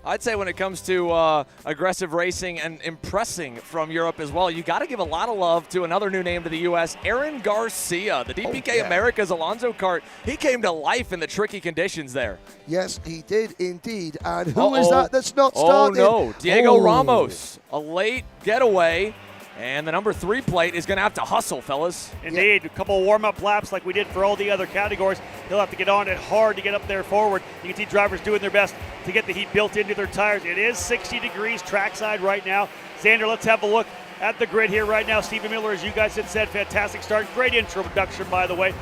I'd say when it comes to aggressive racing and impressing from Europe as well, you got to give a lot of love to another new name to the U.S., Aaron Garcia, the DPK America's Alonso Kart. He came to life in the tricky conditions there. Yes, he did indeed. And who is that that's not started? Oh, no. Diego Ramos, a late getaway. And the number 3 plate is going to have to hustle, fellas. Indeed. A couple of warm-up laps like we did for all the other categories. He'll have to get on it hard to get up there forward. You can see drivers doing their best to get the heat built into their tires. It is 60 degrees trackside right now. Xander, let's have a look at the grid here right now. Stephen Miller, as you guys had said, fantastic start. Great introduction, by the way.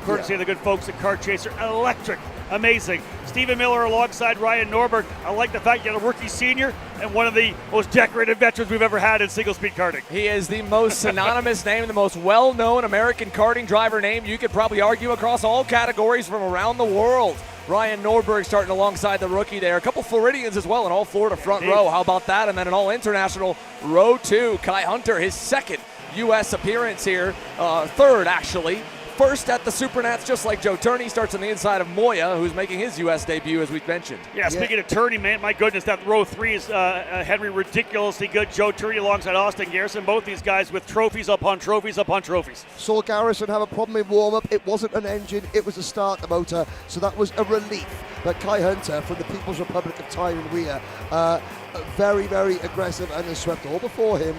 Courtesy of the good folks at Kart Chaser. Electric. Amazing. Stephen Miller alongside Ryan Norberg. I like the fact you had a rookie senior and one of the most decorated veterans we've ever had in single-speed karting. He is the most synonymous name, the most well-known American karting driver name you could probably argue across all categories from around the world. Ryan Norberg starting alongside the rookie there. A couple Floridians as well in all Florida front row. How about that? And then an all-international row 2. Kai Hunter, his second U.S. appearance here. Third, actually. First at the SuperNats, just like Joe Turney, starts on the inside of Moya, who's making his U.S. debut, as we've mentioned. Yeah, speaking of Turney, man, my goodness, that row 3 is, Henry, ridiculously good. Joe Turney alongside Austin Garrison, both these guys with trophies upon trophies upon trophies. Saw Garrison have a problem in warm-up. It wasn't an engine, it was a starter motor, so that was a relief. But Kai Hunter from the People's Republic of Turney and Moya, very, very aggressive and has swept all before him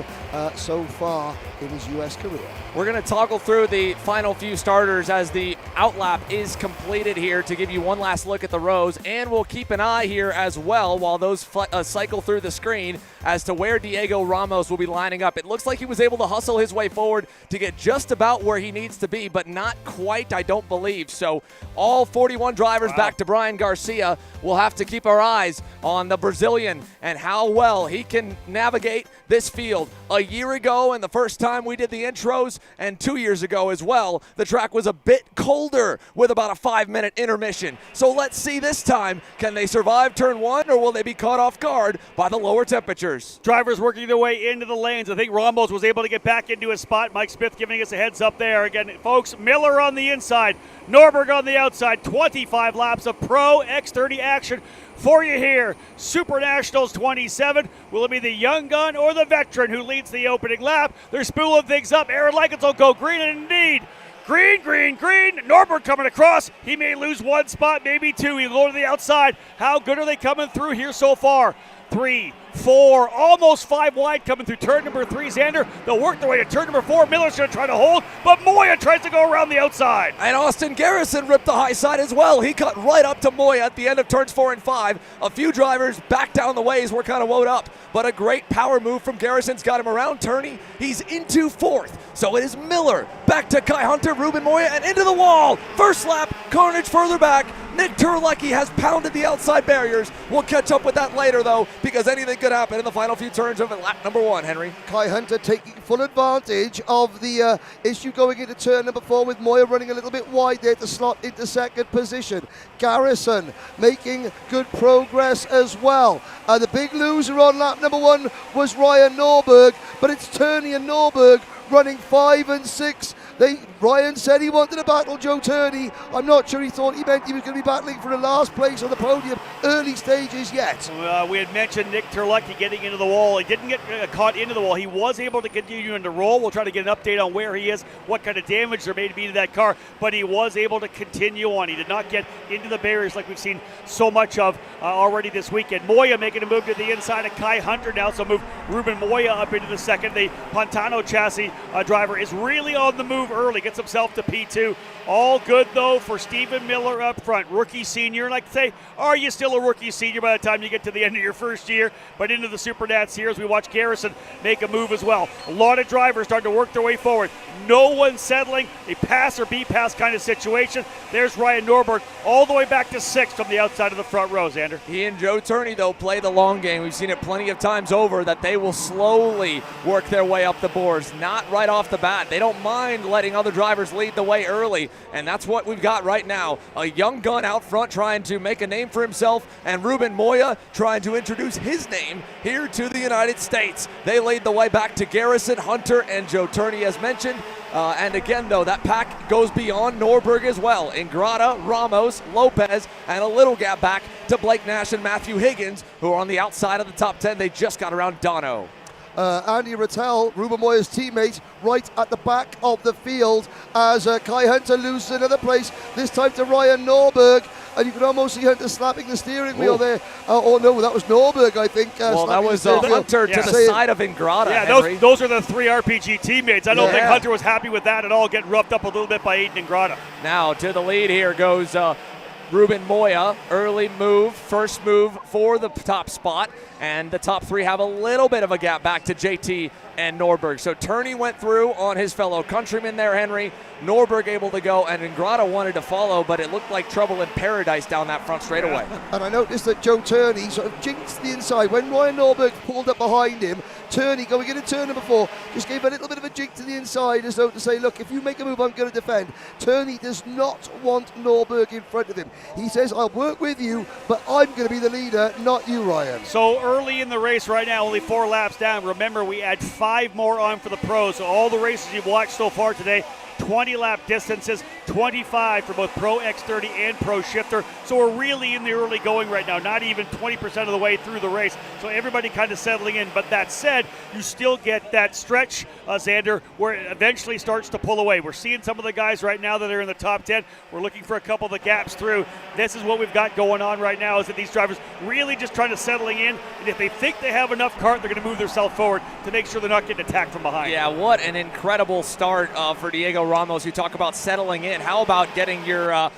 so far in his U.S. career. We're going to toggle through the final few starters as the outlap is completed here to give you one last look at the rows, and we'll keep an eye here as well while those cycle through the screen as to where Diego Ramos will be lining up. It looks like he was able to hustle his way forward to get just about where he needs to be, but not quite, I don't believe. So all 41 drivers back to Brian Garcia. We'll have to keep our eyes on the Brazilian and how well he can navigate this field. A year ago and the first time we did the intros, and 2 years ago as well, the track was a bit colder with about a 5-minute intermission. So let's see this time, can they survive turn 1 or will they be caught off guard by the lower temperatures? Drivers working their way into the lanes. I think Ramos was able to get back into his spot. Mike Smith giving us a heads up there. Again, folks, Miller on the inside, Norberg on the outside. 25 laps of pro X30 action for you here. SuperNationals 27. Will it be the young gun or the veteran who leads the opening lap? They're spooling things up. Aaron Likens will go green, and indeed, green, green, green. Norberg coming across. He may lose one spot, maybe two. He'll go to the outside. How good are they coming through here so far? 3, 4, almost 5 wide coming through turn number 3, Xander. They'll work their way to turn number 4. Miller's going to try to hold, but Moya tries to go around the outside. And Austin Garrison ripped the high side as well. He cut right up to Moya at the end of turns 4 and 5. A few drivers back down the ways were kind of woed up, but a great power move from Garrison's got him around Turney. He's into 4th. So it is Miller back to Kai Hunter, Ruben Moya, and into the wall. First lap, carnage further back. Nick Turlecki has pounded the outside barriers. We'll catch up with that later, though, because anything could happen in the final few turns of lap number 1, Henry. Kai Hunter taking full advantage of the issue going into turn number 4 with Moya running a little bit wide there to slot into second position. Garrison making good progress as well. The big loser on lap number 1 was Ryan Norberg, but it's Turney and Norberg running 5 and 6. Ryan said he wanted to battle Joe Turney. I'm not sure he thought he meant he was going to be battling for the last place on the podium. Early stages yet. We had mentioned Nick Turlecki getting into the wall. He didn't get caught into the wall. He was able to continue into roll. We'll try to get an update on where he is, what kind of damage there may be to that car, but he was able to continue on. He did not get into the barriers like we've seen so much of already this weekend. Moya making a move to the inside of Kai Hunter now, so move Ruben Moya up into the second. The Pantano chassis driver is really on the move early, gets himself to P2. All good, though, for Stephen Miller up front. Rookie senior, and I can say, are you still a rookie senior by the time you get to the end of your first year? But into the SuperNats here as we watch Garrison make a move as well. A lot of drivers starting to work their way forward. No one settling, a pass or B-pass kind of situation. There's Ryan Norberg all the way back to 6th from the outside of the front row, Xander. He and Joe Turney, though, play the long game. We've seen it plenty of times over that they will slowly work their way up the boards, not right off the bat. They don't mind letting other drivers lead the way early, and that's what we've got right now. A young gun out front trying to make a name for himself, and Ruben Moya trying to introduce his name here to the United States. They lead the way back to Garrison, Hunter, and Joe Turney, as mentioned. And again, though, that pack goes beyond Norberg as well. Ingrata, Ramos, Lopez, and a little gap back to Blake Nash and Matthew Higgins, who are on the outside of the top 10. They just got around Dono. Andy Rattel, Ruben Moya's teammate, right at the back of the field as Kai Hunter loses another place, this time to Ryan Norberg. And you can almost see Hunter slapping the steering wheel there. Oh, no, that was Norberg, I think. Well, that was Hunter to the side of Ingrata. Yeah, those are the 3 RPG teammates. I don't think Hunter was happy with that at all, getting roughed up a little bit by Aiden Ingrata. Now to the lead here goes Ruben Moya. Early move, first move for the top spot. And the top 3 have a little bit of a gap back to JT and Norberg. So Turney went through on his fellow countryman there, Henry. Norberg able to go, and Ingrata wanted to follow, but it looked like trouble in paradise down that front straightaway. And I noticed that Joe Turney sort of jinxed the inside. When Ryan Norberg pulled up behind him, Turney, going into turn number 4, just gave a little bit of a jig to the inside as though to say, look, if you make a move, I'm going to defend. Turney does not want Norberg in front of him. He says, I'll work with you, but I'm going to be the leader, not you, Ryan. So early in the race right now, only 4 laps down. Remember, we add 5 more on for the pros. So all the races you've watched so far today, 20 lap distances, 25 for both Pro X30 and Pro Shifter. So we're really in the early going right now, not even 20% of the way through the race. So everybody kind of settling in. But that said, you still get that stretch, Xander, where it eventually starts to pull away. We're seeing some of the guys right now that are in the top 10. We're looking for a couple of the gaps through. This is what we've got going on right now, is that these drivers really just trying to settling in. And if they think they have enough kart, they're going to move themselves forward to make sure they're not getting attacked from behind. Yeah, what an incredible start for Diego Ramos. You talk about settling in. How about getting your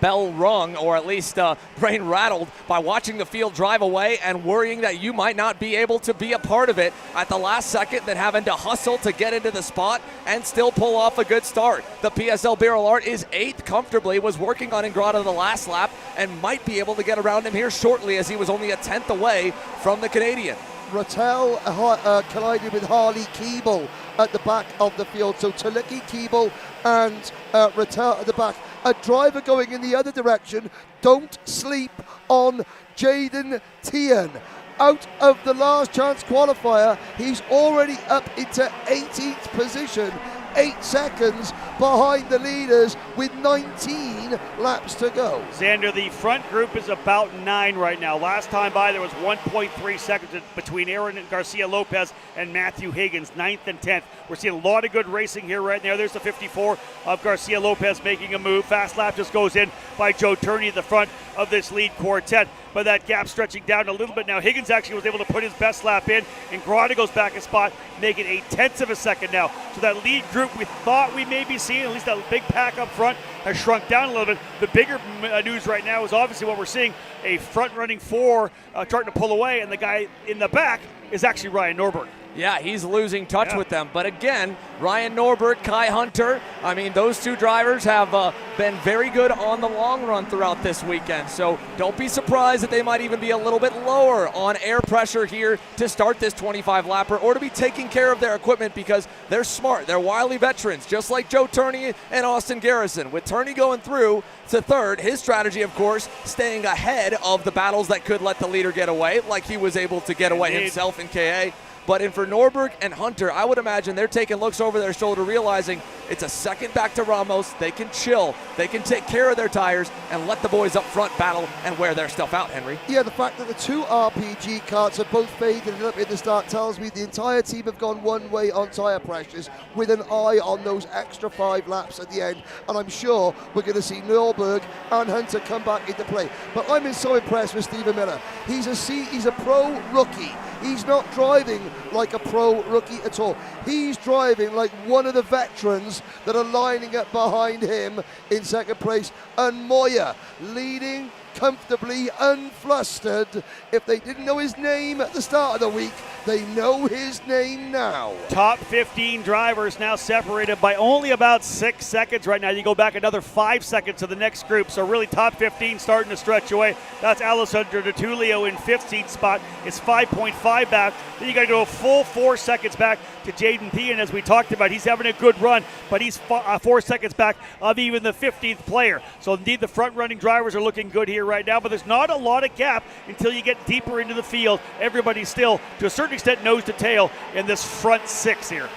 bell rung, or at least brain rattled, by watching the field drive away and worrying that you might not be able to be a part of it at the last second, then having to hustle to get into the spot and still pull off a good start. The PSL Barrel Art is 8th comfortably, was working on Ingrata the last lap and might be able to get around him here shortly, as he was only a 10th away from the Canadian. Rattel collided with Harley Keeble at the back of the field. So Taliki, Keeble and Rattel at the back. A driver going in the other direction. Don't sleep on Jaden Tian. Out of the last chance qualifier, he's already up into 18th position. 8 seconds behind the leaders with 19 laps to go. Xander, the front group is about 9 right now. Last time by, there was 1.3 seconds between Aaron Garcia Lopez and Matthew Higgins, 9th and 10th. We're seeing a lot of good racing here right now. There's the 54 of Garcia Lopez making a move. Fast lap just goes in by Joe Turney at the front of this lead quartet. But that gap stretching down a little bit now. Higgins actually was able to put his best lap in, and Grata goes back a spot, making 0.8 of a second now. So that lead group we thought we may be seeing, at least that big pack up front, has shrunk down a little bit. The bigger news right now is obviously what we're seeing, a front-running 4 starting to pull away, and the guy in the back is actually Ryan Norberg. Yeah, he's losing touch with them. But again, Ryan Norberg, Kai Hunter, I mean, those 2 drivers have been very good on the long run throughout this weekend. So don't be surprised that they might even be a little bit lower on air pressure here to start this 25-lapper, or to be taking care of their equipment, because they're smart. They're wily veterans, just like Joe Turney and Austin Garrison. With Turney going through to 3rd, his strategy, of course, staying ahead of the battles that could let the leader get away, like he was able to get away himself in KA. But for Norberg and Hunter, I would imagine they're taking looks over their shoulder, realizing it's a second back to Ramos. They can chill. They can take care of their tires and let the boys up front battle and wear their stuff out, Henry. Yeah, the fact that the 2 RPG karts have both faded up in the start tells me the entire team have gone one way on tyre pressures, with an eye on those extra 5 laps at the end. And I'm sure we're going to see Norberg and Hunter come back into play. But I'm so impressed with Stephen Miller. He's a pro rookie. He's not driving like a pro rookie at all. He's driving like one of the veterans that are lining up behind him in 2nd place. And Moya leading comfortably, unflustered. If they didn't know his name at the start of the week, they know his name now. Top 15 drivers now separated by only about 6 seconds right now. You go back another 5 seconds to the next group, so really top 15 starting to stretch away. That's Alessandro D'Atulio in 15th spot. It's 5.5 back. Then you got to go a full 4 seconds back to Jaden Thean, as we talked about. He's having a good run, but he's 4 seconds back of even the 15th player. So indeed the front-running drivers are looking good here right now, but there's not a lot of gap until you get deeper into the field. Everybody's still, to a certain extent, nose to tail in this front 6 here.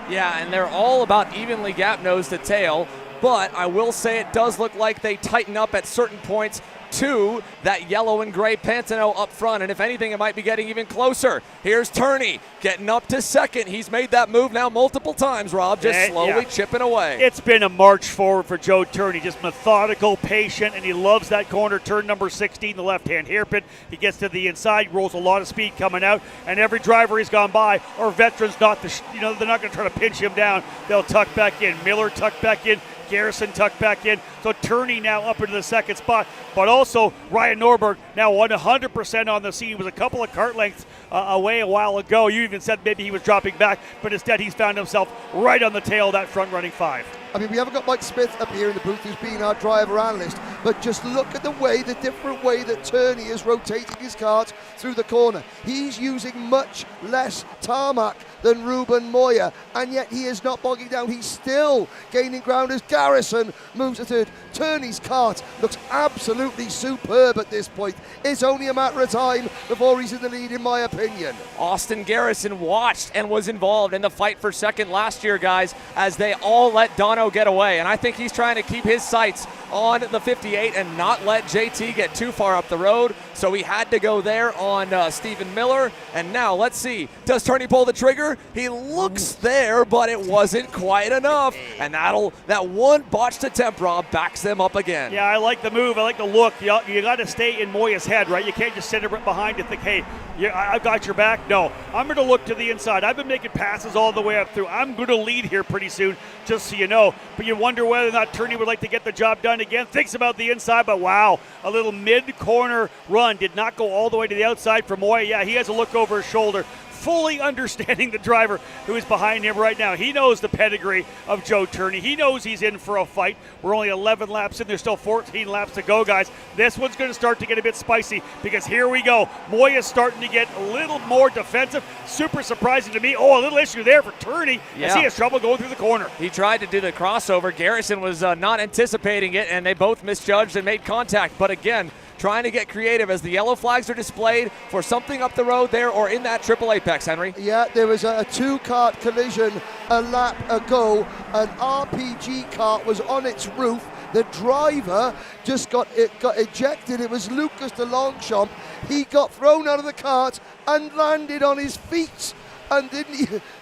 Yeah, and they're all about evenly gap nose to tail, but I will say it does look like they tighten up at certain points to that yellow and gray Pantano up front, and if anything, it might be getting even closer. Here's Turney getting up to second. He's made that move now multiple times, Rob, just slowly chipping away. It's been a march forward for Joe Turney, just methodical, patient, and he loves that corner turn number 16, the left-hand hairpin. He gets to the inside, rolls a lot of speed coming out, and every driver he's gone by, or veterans, they're not going to try to pinch him down. They'll tuck back in. Miller tucked back in. Garrison tucked back in. So Turney now up into the second spot. But also Ryan Norberg now 100% on the scene. He was a couple of kart lengths away a while ago. You even said maybe he was dropping back, but instead he's found himself right on the tail of that front running 5. I mean, we haven't got Mike Smith up here in the booth who's being our driver analyst, but just look at the different way that Turney is rotating his kart through the corner. He's using much less tarmac than Ruben Moya, and yet he is not bogging down. He's still gaining ground as Garrison moves to third. Turney's kart looks absolutely superb at this point. It's only a matter of time before he's in the lead, in my opinion. Austin Garrison watched and was involved in the fight for second last year, guys, as they all let Dono get away, and I think he's trying to keep his sights on the 58 and not let JT get too far up the road, so he had to go there on Stephen Miller. And now let's see, does Turney pull the trigger? He looks there, but it wasn't quite enough, and that one botched attempt, Rob, backs them up again. Yeah, I like the move. I like the look. You got to stay in Moya's head, right? You can't just sit right behind and think, hey, I've got your back. No, I'm going to look to the inside. I've been making passes all the way up through. I'm going to lead here pretty soon, just so you know. But you wonder whether or not Turney would like to get the job done again. Thinks about the inside, but wow, a little mid-corner run. Did not go all the way to the outside for Moya. Yeah, he has a look over his shoulder, fully understanding the driver who is behind him right now. He knows the pedigree of Joe Turney. He knows he's in for a fight. We're only 11 laps in. There's still 14 laps to go, guys. This one's going to start to get a bit spicy because here we go. Moya's starting to get a little more defensive. Super surprising to me. Oh, a little issue there for Turney as he has trouble going through the corner. He tried to do the crossover. Garrison was not anticipating it, and they both misjudged and made contact. But again, trying to get creative as the yellow flags are displayed for something up the road there or in that triple apex, Henry. Yeah, there was a two-kart collision a lap ago. An RPG kart was on its roof. The driver just got ejected. It was Lucas de Longchamp. He got thrown out of the kart and landed on his feet. And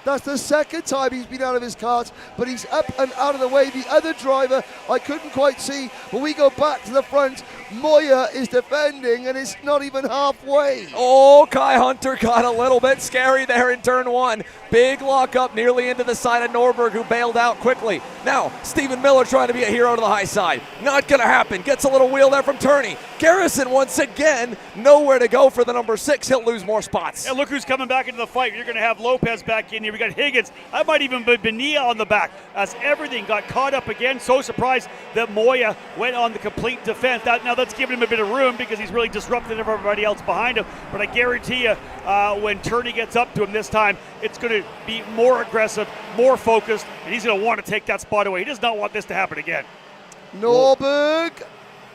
that's the second time he's been out of his kart, but he's up and out of the way. The other driver, I couldn't quite see. When we go back to the front, Moya is defending, and it's not even halfway. Oh, Kai Hunter got a little bit scary there in turn 1. Big lock up nearly into the side of Norberg, who bailed out quickly. Now, Stephen Miller trying to be a hero to the high side. Not going to happen. Gets a little wheel there from Turney. Garrison, once again, nowhere to go for the number 6. He'll lose more spots. And look who's coming back into the fight. You're going to have Lopez back in here. We got Higgins. I might even be Bonilla on the back as everything got caught up again. So surprised that Moya went on the complete defense. Now that's giving him a bit of room because he's really disrupted everybody else behind him. But I guarantee you, when Turney gets up to him this time, it's going to be more aggressive, more focused, and he's going to want to take that spot away. He does not want this to happen again. Norberg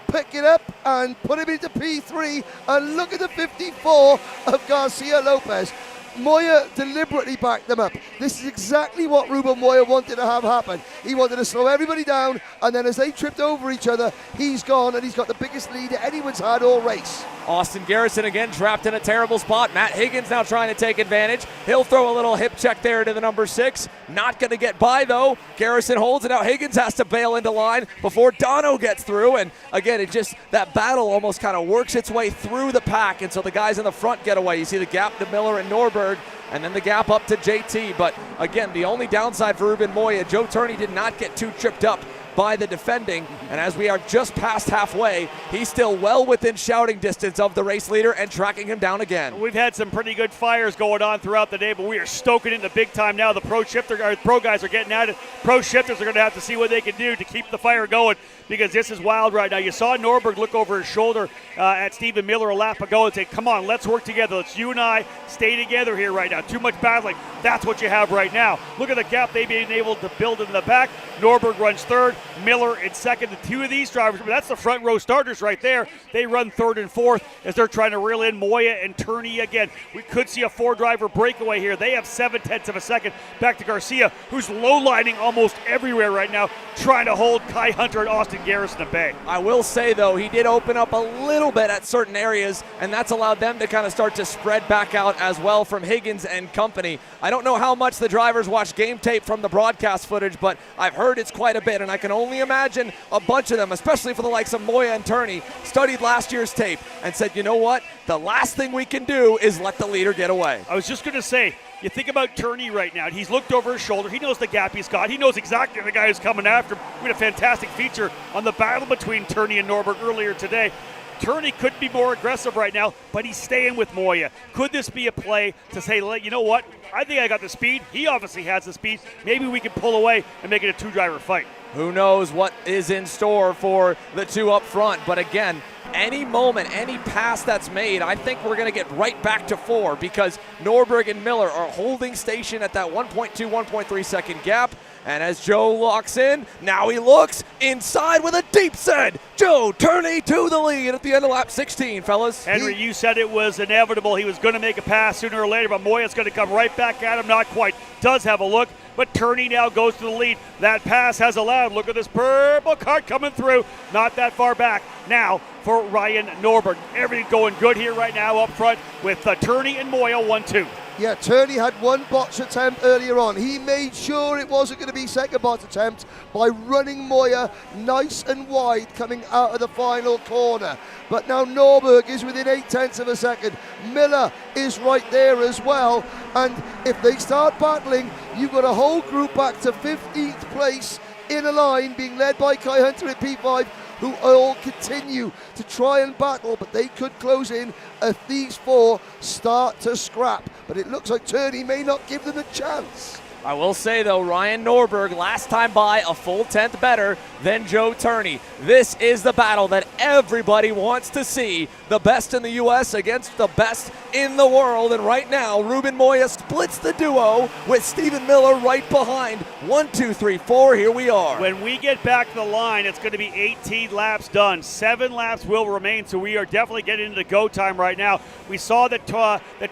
pick it up and put him into P3, and look at the 54 of Garcia Lopez. Moya deliberately backed them up. This is exactly what Ruben Moya wanted to have happen. He wanted to slow everybody down, and then as they tripped over each other, he's gone, and he's got the biggest lead anyone's had all race. Austin Garrison again trapped in a terrible spot. Matt Higgins now trying to take advantage. He'll throw a little hip check there to the number 6. Not going to get by, though. Garrison holds it out. Higgins has to bail into line before Dono gets through. And again, that battle almost kind of works its way through the pack. And so the guys in the front get away. You see the gap to Miller and Norberg, and then the gap up to JT. But again, the only downside for Ruben Moya, Joe Turney did not get too tripped up by the defending, and as we are just past halfway, he's still well within shouting distance of the race leader and tracking him down again. We've had some pretty good fires going on throughout the day, but we are stoking it in the big time now. The pro guys are getting at it. Pro shifters are going to have to see what they can do to keep the fire going, because this is wild right now. You saw Norberg look over his shoulder at Stephen Miller a lap ago and say, come on, let's work together. Let's you and I stay together here right now. Too much battling. That's what you have right now. Look at the gap they've been able to build in the back. Norberg runs third. Miller in second. The two of these drivers, but that's the front row starters right there. They run third and fourth as they're trying to reel in Moya and Turney again. We could see a 4-driver breakaway here. They have 0.7 of a second back to Garcia, who's low-lining almost everywhere right now, trying to hold Kai Hunter and Austin Garrison at bay. I will say, though, he did open up a little bit at certain areas, and that's allowed them to kind of start to spread back out as well from Higgins and company. I don't know how much the drivers watch game tape from the broadcast footage, but I've heard it's quite a bit, and I can only imagine a bunch of them, especially for the likes of Moya and Turney, studied last year's tape and said, you know what, the last thing we can do is let the leader get away. I was just going to say, you think about Turney right now. He's looked over his shoulder. He knows the gap he's got. He knows exactly the guy who's coming after him. We had a fantastic feature on the battle between Turney and Norberg earlier today. Turney could be more aggressive right now, but he's staying with Moya. Could this be a play to say, you know what, I think I got the speed. He obviously has the speed. Maybe we can pull away and make it a 2-driver fight. Who knows what is in store for the two up front, but again, any moment, any pass that's made, I think we're going to get right back to 4 because Norberg and Miller are holding station at that 1.2, 1.3 second gap. And as Joe locks in, now he looks inside with a deep send. Joe Turney to the lead at the end of lap 16, fellas. Henry, you said it was inevitable. He was going to make a pass sooner or later, but Moya's going to come right back at him. Not quite. Does have a look, but Turney now goes to the lead. That pass has allowed. Look at this purple cart coming through. Not that far back. Now for Ryan Norberg. Everything going good here right now up front with Turney and Moya 1-2. Yeah, Turney had one botch attempt earlier on. He made sure it wasn't going to be second botch attempt by running Moya nice and wide coming out of the final corner. But now Norberg is within 0.8 of a second. Miller is right there as well. And if they start battling, you've got a whole group back to 15th place in a line being led by Kai Hunter at P5, who all continue to try and battle, but they could close in if these 4 start to scrap. But it looks like Turney may not give them a chance. I will say, though, Ryan Norberg last time by a full 10th better than Joe Turney. This is the battle that everybody wants to see. The best in the U.S. against the best in the world. And right now, Ruben Moya splits the duo with Stephen Miller right behind. 1, 2, 3, 4, here we are. When we get back to the line, it's going to be 18 laps done. 7 laps will remain, so we are definitely getting into the go time right now. We saw that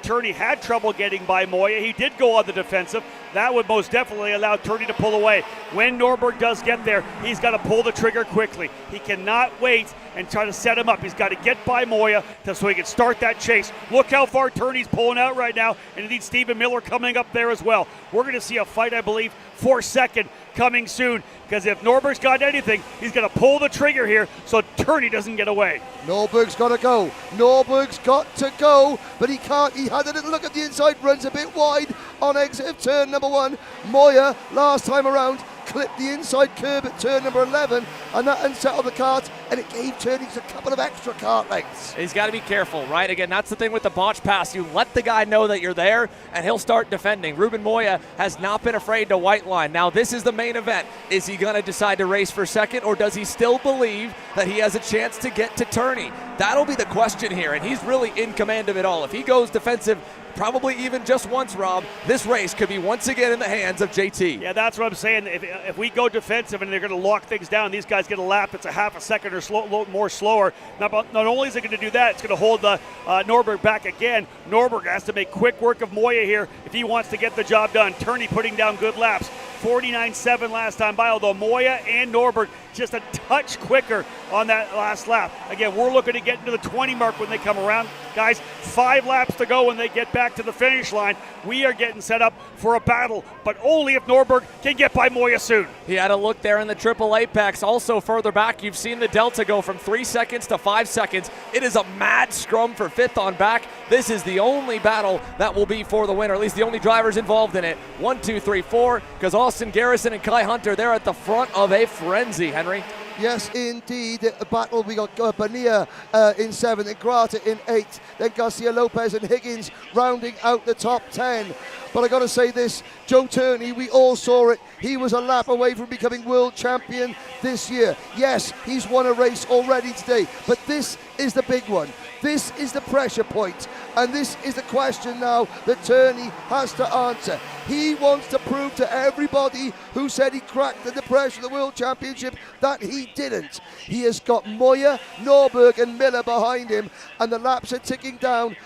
Turney had trouble getting by Moya. He did go on the defensive. That would most definitely allow Turney to pull away. When Norberg does get there, he's got to pull the trigger quickly. He cannot wait and try to set him up. He's got to get by Moya so he can start that chase. Look how far Turney's pulling out right now, and indeed Stephen Miller coming up there as well. We're going to see a fight, I believe, for second coming soon, because if Norberg's got anything, he's going to pull the trigger here so Turney doesn't get away. Norberg's got to go. Norberg's got to go, but he can't. He had a little look at the inside, runs a bit wide on exit of turn number 1. Moya, last time around, clipped the inside curb at turn number 11, and that unsettled the kart, and it gave Turney a couple of extra kart lengths. He's got to be careful, right? Again, that's the thing with the botch pass. You let the guy know that you're there, and he'll start defending. Ruben Moya has not been afraid to white line. Now, this is the main event. Is he going to decide to race for second, or does he still believe that he has a chance to get to Turney? That'll be the question here, and he's really in command of it all. If he goes defensive, probably even just once, Rob, this race could be once again in the hands of JT. Yeah, that's what I'm saying. If we go defensive and they're going to lock things down, these guys get a lap that's a half a second or more slower. Not only is it going to do that, it's going to hold Norberg back again. Norberg has to make quick work of Moya here if he wants to get the job done. Turney putting down good laps. 49.7 last time by, although Moya and Norberg just a touch quicker on that last lap. Again, we're looking to get into the 20 mark when they come around. Guys, 5 laps to go when they get back to the finish line. We are getting set up for a battle, but only if Norberg can get by Moya soon. He had a look there in the triple apex. Also further back, you've seen the delta go from 3 seconds to 5 seconds. It is a mad scrum for 5th on back. This is the only battle that will be for the winner, at least the only drivers involved in it. 1, 2, 3, 4, because Austin Garrison and Kai Hunter, they're at the front of a frenzy, Henry. Yes, indeed. The battle, we got Bonilla in 7th, then Grata in 8th, then Garcia Lopez and Higgins rounding out the top 10. But I got to say this, Joe Turney, we all saw it. He was a lap away from becoming world champion this year. Yes, he's won a race already today, but this is the big one. This is the pressure point, and this is the question now that Turney has to answer. He wants to prove to everybody who said he cracked under pressure of the World Championship that he didn't. He has got Moya, Norberg and Miller behind him, and the laps are ticking down.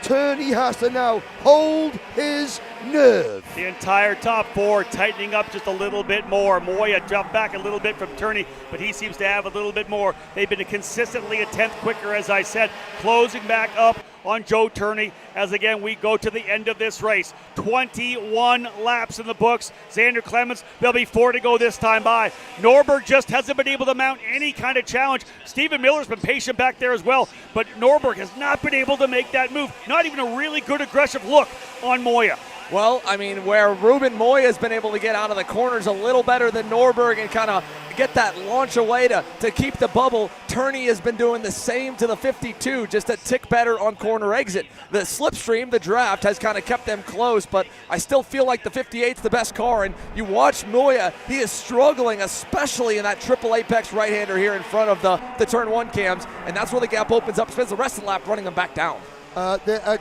Turney has to now hold his nerve. The entire top four tightening up just a little bit more. Moya dropped back a little bit from Turney, but he seems to have a little bit more. They've been consistently a tenth quicker, as I said, closing back up on Joe Turney as again we go to the end of this race. 21 laps in the books. Xander Clemens, there'll be 4 to go this time by. Norberg just hasn't been able to mount any kind of challenge. Stephen Miller's been patient back there as well, but Norberg has not been able to make that move. Not even a really good aggressive look on Moya. Well, I mean, where Ruben Moya has been able to get out of the corners a little better than Norberg and kind of get that launch away to keep the bubble, Turney has been doing the same to the 52, just a tick better on corner exit. The slipstream, the draft, has kind of kept them close, but I still feel like the 58's the best car, and you watch Moya, he is struggling, especially in that triple apex right-hander here in front of the turn 1 cams, and that's where the gap opens up, spends the rest of the lap running them back down.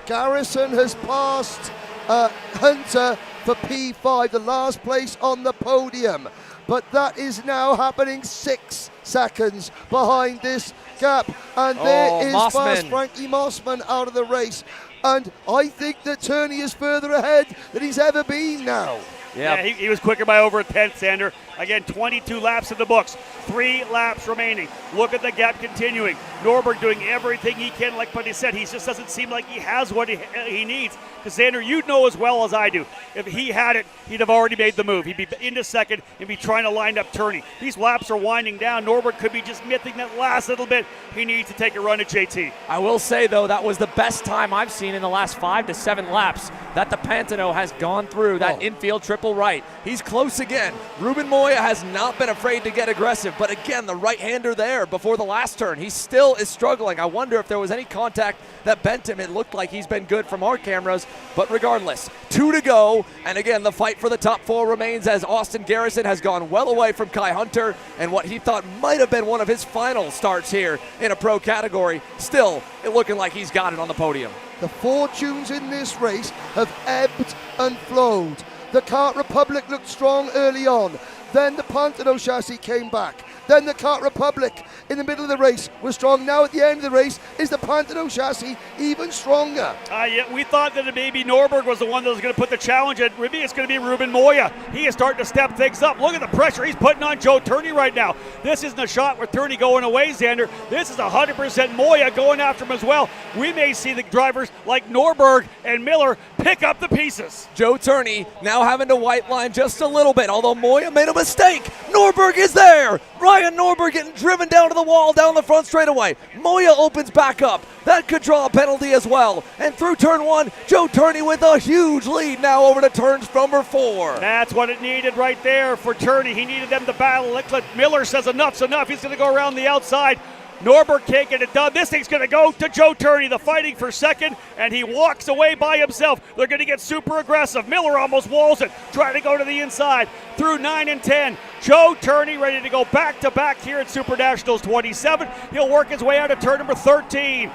Garrison has passed Hunter for P5, the last place on the podium. But that is now happening 6 seconds behind this gap. And there is fast Frankie Mossman out of the race. And I think that Turney is further ahead than he's ever been now. Yeah, he was quicker by over a tenth, Sander. Again, 22 laps in the books, 3 laps remaining. Look at the gap continuing. Norberg doing everything he can, like Buddy said. He just doesn't seem like he has what he needs. Because, Xander, you know as well as I do, if he had it, he'd have already made the move. He'd be into second and be trying to line up Turney. These laps are winding down. Norberg could be just missing that last little bit. He needs to take a run at JT. I will say, though, that was the best time I've seen in the last 5 to 7 laps that the Pantano has gone through that infield triple right. He's close again. Ruben Moya has not been afraid to get aggressive, but again, the right-hander there before the last turn. He still is struggling. I wonder if there was any contact that bent him. It looked like he's been good from our cameras, but regardless, 2 to go, and again, the fight for the top 4 remains as Austin Garrison has gone well away from Kai Hunter and what he thought might have been one of his final starts here in a pro category. Still, it looking like he's got it on the podium. The fortunes in this race have ebbed and flowed. The Kart Republic looked strong early on. Then the Pantano chassis came back. Then the Kart Republic in the middle of the race was strong. Now at the end of the race, is the Pantano chassis even stronger? Yeah, we thought that maybe Norberg was the one that was going to put the challenge in. Maybe it's going to be Ruben Moya. He is starting to step things up. Look at the pressure he's putting on Joe Turney right now. This isn't a shot with Turney going away, Xander. This is 100% Moya going after him as well. We may see the drivers like Norberg and Miller pick up the pieces. Joe Turney now having to white line just a little bit, although Moya made a mistake. Norberg is there. Ryan Norberg getting driven down to the wall down the front straightaway. Moya opens back up. That could draw a penalty as well. And through turn 1, Joe Turney with a huge lead now over to turns number 4. That's what it needed right there for Turney. He needed them to battle. Miller says enough's enough. He's going to go around the outside. Norberg can't get it done. This thing's going to go to Joe Turney, the fighting for second, and he walks away by himself. They're going to get super aggressive. Miller almost walls it, trying to go to the inside. Through 9 and 10, Joe Turney ready to go back-to-back here at SuperNationals 27. He'll work his way out of turn number 13.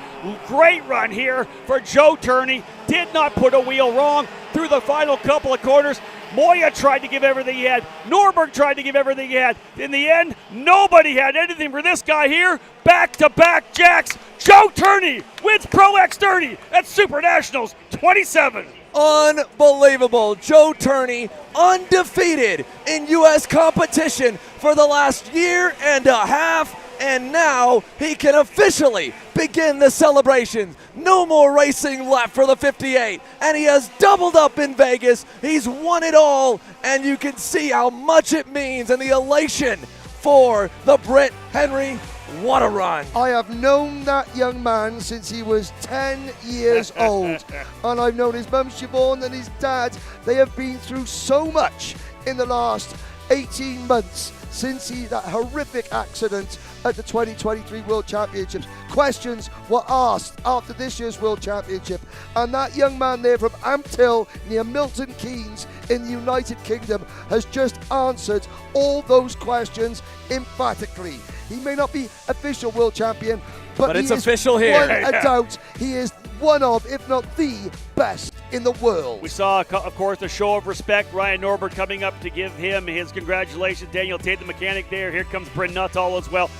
Great run here for Joe Turney. Did not put a wheel wrong through the final couple of corners. Moya tried to give everything he had. Norberg tried to give everything he had. In the end, nobody had anything for this guy here. Back-to-back jacks. Joe Turney wins Pro X30 at SuperNationals 27. Unbelievable. Joe Turney undefeated in U.S. competition for the last year and a half. And now he can officially begin the celebrations. No more racing left for the 58. And he has doubled up in Vegas. He's won it all. And you can see how much it means and the elation for the Brit Henry. What a run. I have known that young man since he was 10 years old. And I've known his mum Siobhan and his dad. They have been through so much in the last 18 months since that horrific accident at the 2023 World Championships. Questions were asked after this year's World Championship, and that young man there from Ampthill near Milton Keynes in the United Kingdom has just answered all those questions emphatically. He may not be official world champion, But he it's is official here. without a doubt, he is one of, if not the best in the world. We saw, of course, a show of respect. Ryan Norberg coming up to give him his congratulations. Daniel Tate, the mechanic there. Here comes Bryn Nuttall as well.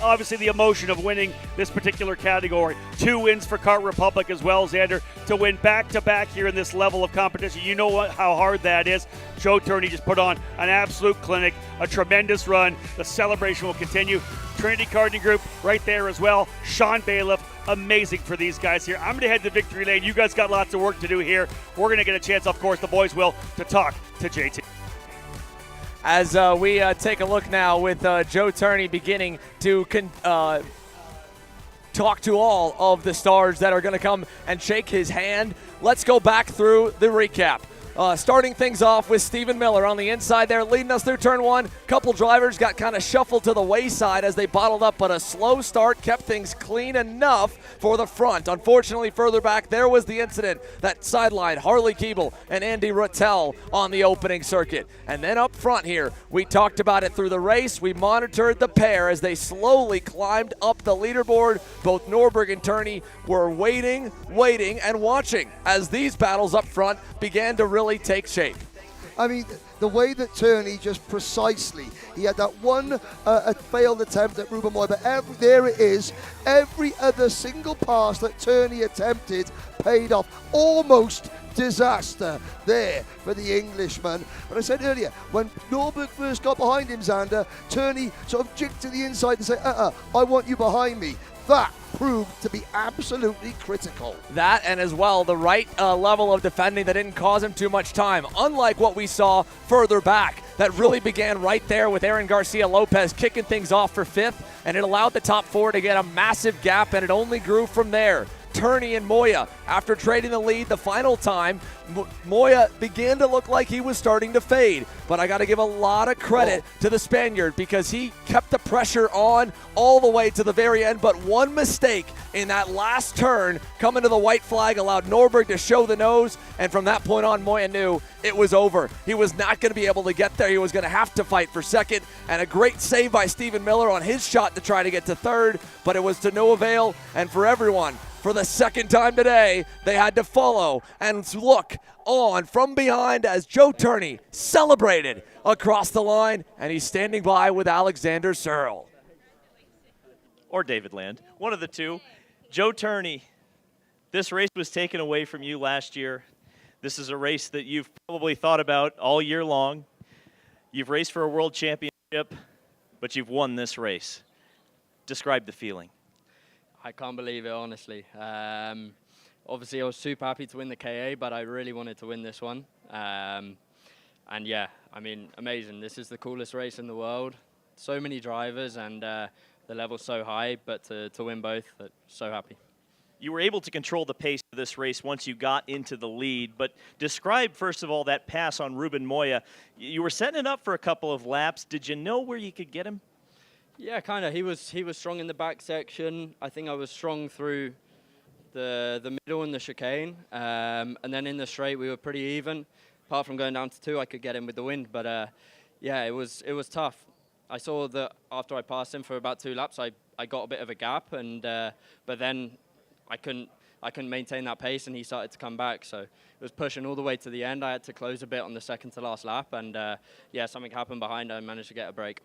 Obviously the emotion of winning this particular category. 2 wins for Kart Republic as well, Xander, to win back-to-back here in this level of competition. You know how hard that is. Joe Turney just put on an absolute clinic, a tremendous run. The celebration will continue. Trinity Karting Group right there as well. Sean Bailiff, amazing for these guys here. I'm going to head to victory lane. You guys got lots of work to do here. We're going to get a chance, of course, the boys will, to talk to JT. As we take a look now with Joe Turney beginning to talk to all of the stars that are going to come and shake his hand. Let's go back through the recap. Starting things off with Stephen Miller on the inside there, leading us through turn 1. Couple drivers got kind of shuffled to the wayside as they bottled up, but a slow start kept things clean enough for the front. Unfortunately, further back, there was the incident that sidelined Harley Keeble and Andy Rattel on the opening circuit. And then up front here, we talked about it through the race. We monitored the pair as they slowly climbed up the leaderboard. Both Norberg and Turney were waiting, and watching as these battles up front began to really take shape. I mean, the way that Turney just precisely, he had that one failed attempt at Ruben Moya, but there it is. Every other single pass that Turney attempted paid off. Almost disaster there for the Englishman. But I said earlier, when Norberg first got behind him, Xander, Turney sort of jigged to the inside and said, I want you behind me. That proved to be absolutely critical. That, and as well the right level of defending that didn't cause him too much time, unlike what we saw further back. That really began right there with Aaron Garcia Lopez kicking things off for 5th, and it allowed the top 4 to get a massive gap, and it only grew from there. Turney and Moya, after trading the lead the final time, Moya began to look like he was starting to fade. But I got to give a lot of credit to the Spaniard because he kept the pressure on all the way to the very end. But one mistake in that last turn coming to the white flag allowed Norberg to show the nose. And from that point on, Moya knew it was over. He was not going to be able to get there. He was going to have to fight for second. And a great save by Stephen Miller on his shot to try to get to third. But it was to no avail. And for everyone, for the second time today, they had to follow and look on from behind as Joe Turney celebrated across the line, and he's standing by with Alexander Searle. Or David Land, one of the two. Joe Turney, this race was taken away from you last year. This is a race that you've probably thought about all year long. You've raced for a world championship, but you've won this race. Describe the feeling. I can't believe it, honestly. Obviously, I was super happy to win the KA, but I really wanted to win this one. And yeah, I mean, amazing. This is the coolest race in the world. So many drivers, and the level's so high, but to win both, so happy. You were able to control the pace of this race once you got into the lead, but describe, first of all, that pass on Ruben Moya. You were setting it up for a couple of laps. Did you know where you could get him? Yeah, kind of. He was strong in the back section. I think I was strong through the middle and the chicane. And then in the straight, we were pretty even. Apart from going down to 2, I could get him with the wind. But yeah, it was tough. I saw that after I passed him for about 2 laps, I got a bit of a gap, and but then I couldn't maintain that pace, and he started to come back. So it was pushing all the way to the end. I had to close a bit on the second to last lap, and yeah, something happened behind. I managed to get a break.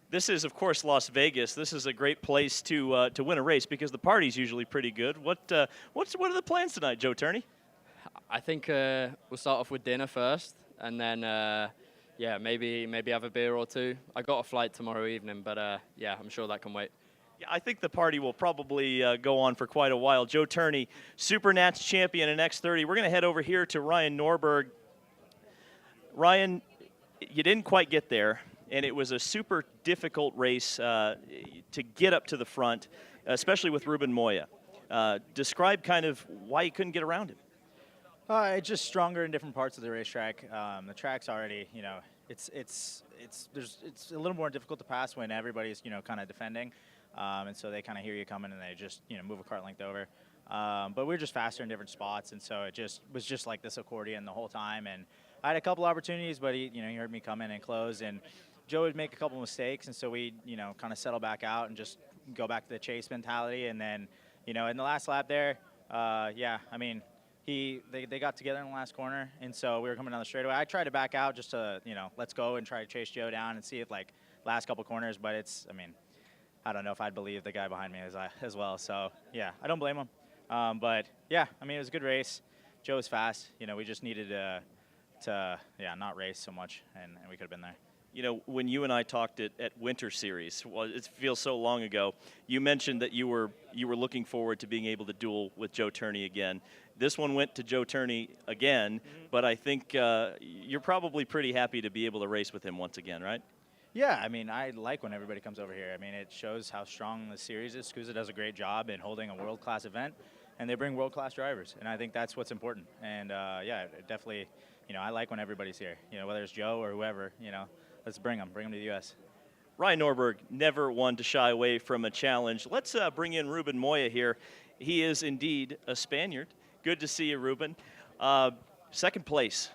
This is, of course, Las Vegas. This is a great place to win a race because the party's usually pretty good. What are the plans tonight, Joe Turney? I think we'll start off with dinner first, and then yeah, maybe have a beer or 2. I got a flight tomorrow evening, but yeah, I'm sure that can wait. Yeah, I think the party will probably go on for quite a while. Joe Turney, SuperNats champion in X30. We're going to head over here to Ryan Norberg. Ryan, you didn't quite get there, and it was a super difficult race to get up to the front, especially with Ruben Moya. Describe kind of why you couldn't get around him. It's just stronger in different parts of the racetrack. The track's already, you know, it's a little more difficult to pass when everybody's, you know, kind of defending, and so they kind of hear you coming and they just, you know, move a cart length over. But we're just faster in different spots, and so it just was just like this accordion the whole time. And I had a couple opportunities, but he heard me come in and close, and Joe would make a couple mistakes, and so we, you know, kind of settle back out and just go back to the chase mentality. And then, you know, in the last lap there, yeah, I mean, they got together in the last corner, and so we were coming down the straightaway. I tried to back out just to, you know, let's go and try to chase Joe down and see if, like, last couple corners, but it's, I mean, I don't know if I'd believe the guy behind me as well. So, yeah, I don't blame him. But, yeah, I mean, it was a good race. Joe was fast. You know, we just needed to not race so much, and we could have been there. You know, when you and I talked at Winter Series, well, it feels so long ago, you mentioned that you were looking forward to being able to duel with Joe Turney again. This one went to Joe Turney again, but I think you're probably pretty happy to be able to race with him once again, right? Yeah, I mean, I like when everybody comes over here. I mean, it shows how strong the series is. SKUSA does a great job in holding a world-class event, and they bring world-class drivers, and I think that's what's important. And, yeah, it definitely, you know, I like when everybody's here, you know, whether it's Joe or whoever, you know. Let's bring them to the U.S. Ryan Norberg, never one to shy away from a challenge. Let's bring in Ruben Moya here. He is indeed a Spaniard. Good to see you, Ruben. Second place.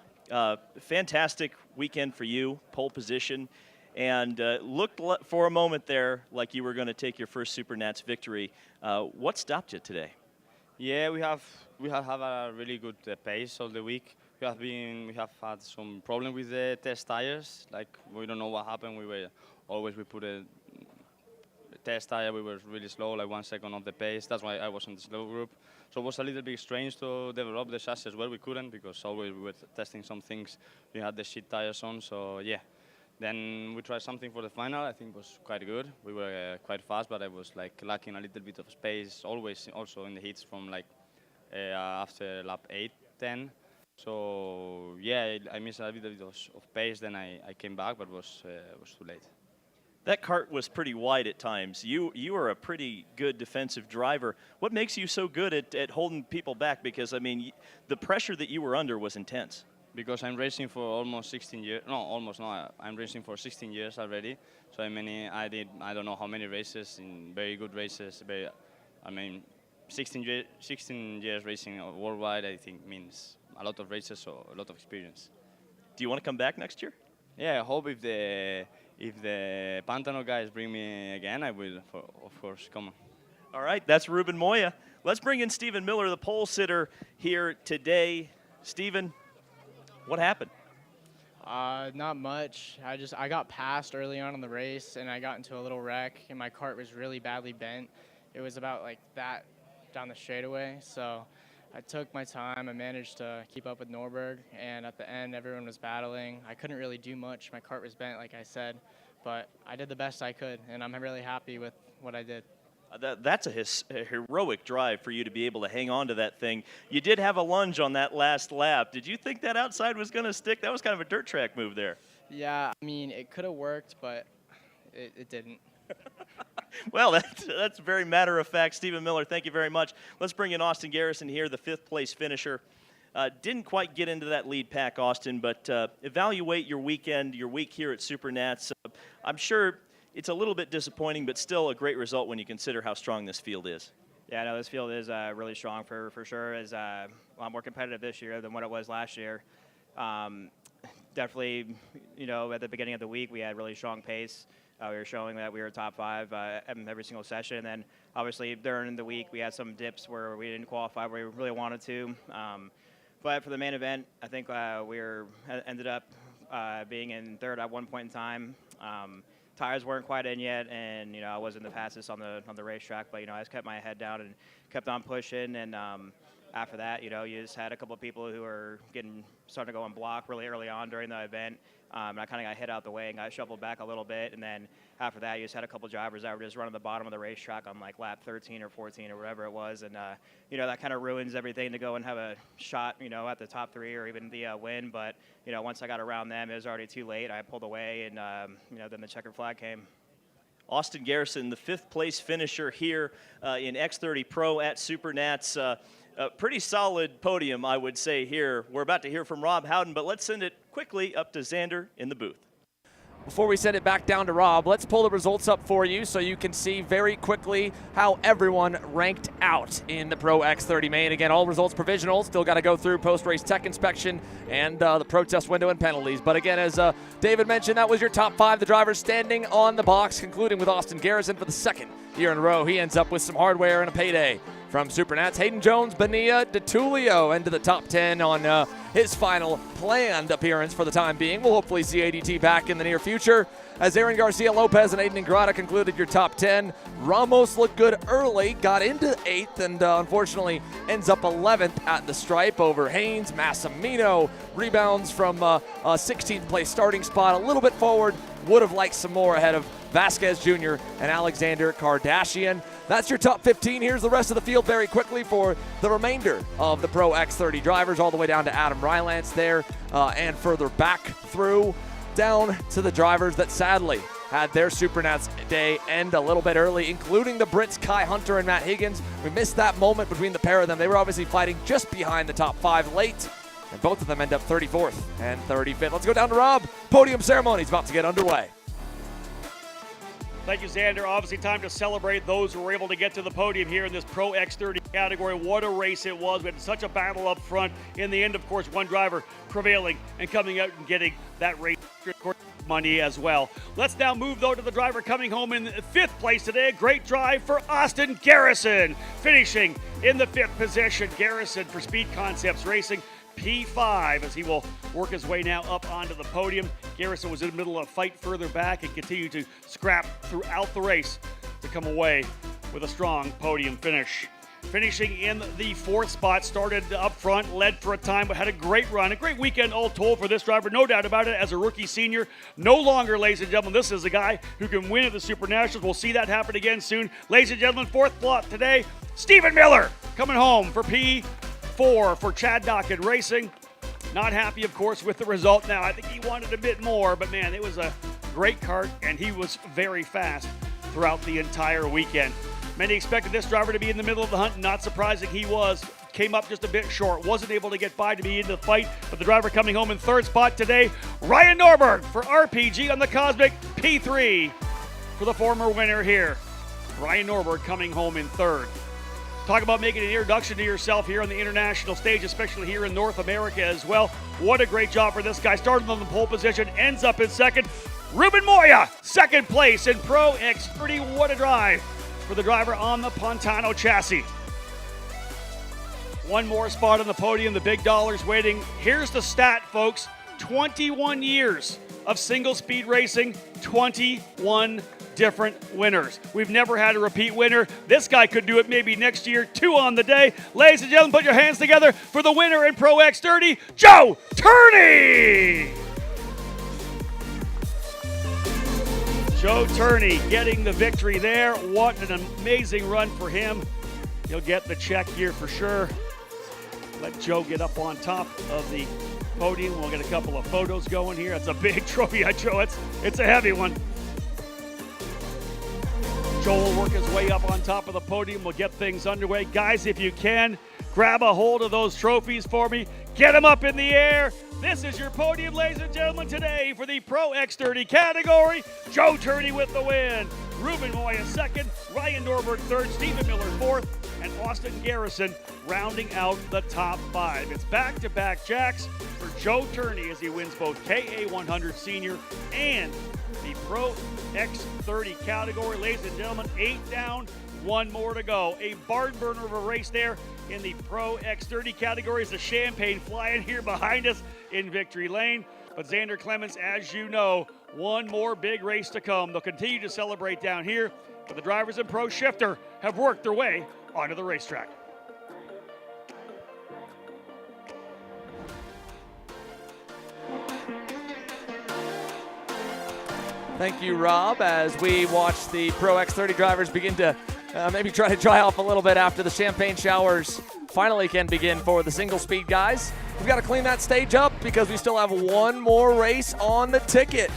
Fantastic weekend for you, pole position, and looked for a moment there like you were going to take your first SuperNats victory. What stopped you today? Yeah, we have had a really good pace all the week. We have had some problem with the test tires. Like, we don't know what happened. We put a test tire. We were really slow, like 1 second off the pace. That's why I was in the slow group. So it was a little bit strange to develop the chassis as well. We couldn't, because always we were testing some things. We had the shit tires on. So yeah. Then we tried something for the final. I think it was quite good. We were quite fast, but I was like lacking a little bit of space. Always also in the heats from like after lap 8, 10. So yeah, I missed a little bit of pace. Then I came back, but was too late. That kart was pretty wide at times. You are a pretty good defensive driver. What makes you so good at holding people back? Because I mean, the pressure that you were under was intense. Because I'm racing for almost 16 years. No, almost no. I'm racing for 16 years already. So I don't know how many races, in very good races. I mean, 16 years racing worldwide, I think, means a lot of races, so a lot of experience. Do you want to come back next year? Yeah, I hope if the Pantano guys bring me again, I will, of course, come on. All right, that's Ruben Moya. Let's bring in Stephen Miller, the pole sitter here today. Stephen, what happened? Not much. I got passed early on in the race, and I got into a little wreck, and my kart was really badly bent. It was about like that down the straightaway, so I took my time. I managed to keep up with Norberg, and at the end, everyone was battling. I couldn't really do much. My kart was bent, like I said, but I did the best I could, and I'm really happy with what I did. That's a heroic drive for you to be able to hang on to that thing. You did have a lunge on that last lap. Did you think that outside was going to stick? That was kind of a dirt track move there. Yeah, I mean, it could have worked, but it didn't. Well, that's very matter-of-fact. Stephen Miller, thank you very much. Let's bring in Austin Garrison here, the fifth-place finisher. Didn't quite get into that lead pack, Austin, but evaluate your weekend, your week here at SuperNats. I'm sure it's a little bit disappointing, but still a great result when you consider how strong this field is. Yeah, no, this field is really strong for sure. It's a lot more competitive this year than what it was last year. Definitely, you know, at the beginning of the week, we had really strong pace. We were showing that we were top 5 every single session. And then, obviously, during the week, we had some dips where we didn't qualify where we really wanted to. But for the main event, I think ended up being in third at one point in time. Tires weren't quite in yet, and you know I wasn't the fastest on the racetrack, but you know I just kept my head down and kept on pushing. And after that, you know, you just had a couple of people who were starting to go on block really early on during the event. And I kind of got hit out the way and got shuffled back a little bit. And then after that, you just had a couple of drivers that were just running the bottom of the racetrack on like lap 13 or 14 or whatever it was. And, you know, that kind of ruins everything to go and have a shot, you know, at the top 3 or even the win. But, you know, once I got around them, it was already too late. I pulled away and, you know, then the checkered flag came. Austin Garrison, the 5th-place finisher here in X30 Pro at SuperNats. A pretty solid podium, I would say, here. We're about to hear from Rob Howden, but let's send it quickly up to Xander in the booth. Before we send it back down to Rob, let's pull the results up for you so you can see very quickly how everyone ranked out in the Pro X30 main. Again, all results provisional. Still got to go through post-race tech inspection and the protest window and penalties. But again, as David mentioned, that was your top 5. The drivers standing on the box, concluding with Austin Garrison for the 2nd year in a row. He ends up with some hardware and a payday. From SuperNats, Hayden Jones, Bonilla, DeTulio into the top 10 on his final planned appearance for the time being. We'll hopefully see ADT back in the near future. As Aaron Garcia Lopez and Aiden Ingrata concluded your top 10. Ramos looked good early, got into 8th, and unfortunately ends up 11th at the stripe over Haynes. Massimino rebounds from a 16th place starting spot, a little bit forward. Would have liked some more ahead of Vasquez Jr. and Alexander Kardashian. That's your top 15. Here's the rest of the field very quickly for the remainder of the Pro X30 drivers, all the way down to Adam Rylance there and further back through down to the drivers that sadly had their SuperNats day end a little bit early, including the Brits Kai Hunter and Matt Higgins. We missed that moment between the pair of them. They were obviously fighting just behind the top 5 late, and both of them end up 34th and 35th. Let's go down to Rob. Podium ceremony is about to get underway. Thank you, Xander. Obviously, time to celebrate those who were able to get to the podium here in this Pro X30 category. What a race it was. We had such a battle up front. In the end, of course, one driver prevailing and coming out and getting that race money as well. Let's now move, though, to the driver coming home in 5th place today. A great drive for Austin Garrison, finishing in the 5th position. Garrison for Speed Concepts Racing. P5 as he will work his way now up onto the podium. Garrison was in the middle of a fight further back and continued to scrap throughout the race to come away with a strong podium finish. Finishing in the 4th spot, started up front, led for a time, but had a great run, a great weekend all told for this driver, no doubt about it, as a rookie senior. No longer, ladies and gentlemen, this is a guy who can win at the SuperNationals. We'll see that happen again soon. Ladies and gentlemen, 4th plot today, Stephen Miller coming home for P4 for Chad Dockett Racing. Not happy, of course, with the result now. I think he wanted a bit more, but man, it was a great kart, and he was very fast throughout the entire weekend. Many expected this driver to be in the middle of the hunt. Not surprising, he was. Came up just a bit short. Wasn't able to get by to be into the fight, but the driver coming home in 3rd spot today, Ryan Norberg for RPG on the Cosmic, P3 for the former winner here. Ryan Norberg coming home in 3rd. Talk about making an introduction to yourself here on the international stage, especially here in North America as well. What a great job for this guy. Started on the pole position, ends up in 2nd. Ruben Moya, 2nd place in Pro X30. What a drive for the driver on the Pontano chassis. One more spot on the podium, the big dollars waiting. Here's the stat, folks. 21 years of single speed racing, 21 different winners. We've never had a repeat winner. This guy could do it maybe next year. 2 on the day. Ladies and gentlemen, put your hands together for the winner in Pro X30, Joe Turney! Joe Turney getting the victory there. What an amazing run for him. He'll get the check here for sure. Let Joe get up on top of the podium. We'll get a couple of photos going here. That's a big trophy, Joe. It's a heavy one. Joe will work his way up on top of the podium. We'll get things underway. Guys, if you can, grab a hold of those trophies for me. Get them up in the air. This is your podium, ladies and gentlemen, today for the Pro X30 category. Joe Turney with the win. Ruben Moya 2nd, Ryan Norberg 3rd, Stephen Miller 4th, and Austin Garrison rounding out the top 5. It's back-to-back jacks for Joe Turney as he wins both KA100 Senior and the Pro X30 category. Ladies and gentlemen, 8 down, 1 more to go. A barn burner of a race there in the Pro X30 category as the champagne flying here behind us in victory lane. But Xander Clemens, as you know, one more big race to come. They'll continue to celebrate down here, but the drivers in Pro Shifter have worked their way onto the racetrack. Thank you, Rob, as we watch the Pro X30 drivers begin to maybe try to dry off a little bit after the champagne showers finally can begin for the single speed guys. We've got to clean that stage up because we still have one more race on the ticket.